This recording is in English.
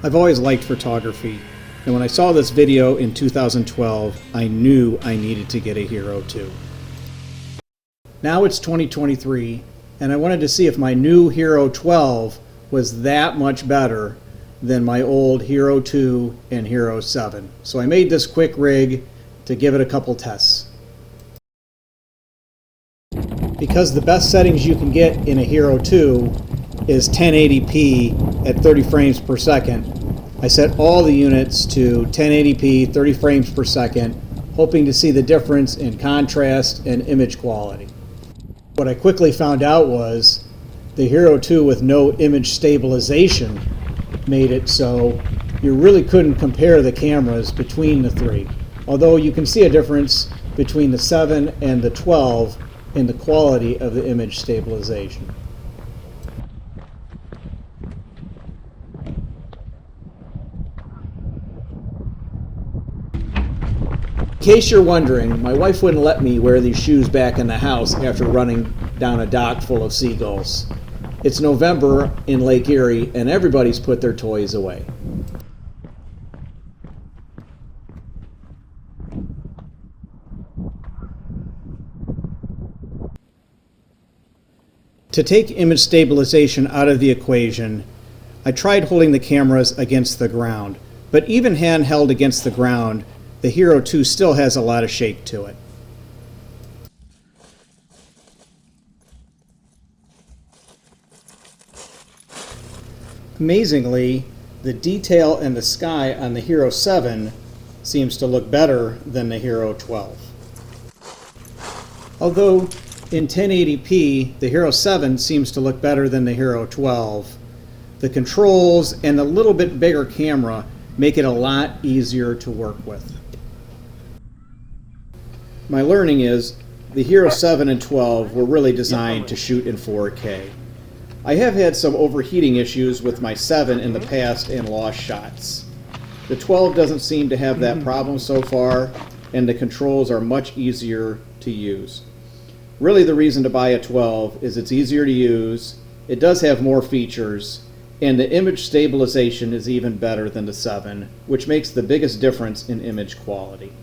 I've always liked photography, and when I saw this video in 2012, I knew I needed to get a Hero 2. Now it's 2023, and I wanted to see if my new Hero 12 was that much better than my old Hero 2 and Hero 7. So I made this quick rig to give it a couple tests. Because the best settings you can get in a Hero 2 is 1080p at 30 frames per second, I set all the units to 1080p 30 frames per second, hoping to see the difference in contrast and image quality. What I quickly found out was the Hero 2 with no image stabilization made it so you really couldn't compare the cameras between the three, although you can see a difference between the 7 and the 12 in the quality of the image stabilization. In case you're wondering, my wife wouldn't let me wear these shoes back in the house after running down a dock full of seagulls. It's November in Lake Erie and everybody's put their toys away. To take image stabilization out of the equation, I tried holding the cameras against the ground, but even handheld against the ground, the Hero 2 still has a lot of shake to it. Amazingly, the detail in the sky on the Hero 7 seems to look better than the Hero 12. Although in 1080p, the Hero 7 seems to look better than the Hero 12, the controls and the little bit bigger camera make it a lot easier to work with. My learning is the Hero 7 and 12 were really designed to shoot in 4K. I have had some overheating issues with my 7 in the past and lost shots. The 12 doesn't seem to have that problem so far, and the controls are much easier to use. Really the reason to buy a 12 is it's easier to use, it does have more features, and the image stabilization is even better than the 7, which makes the biggest difference in image quality.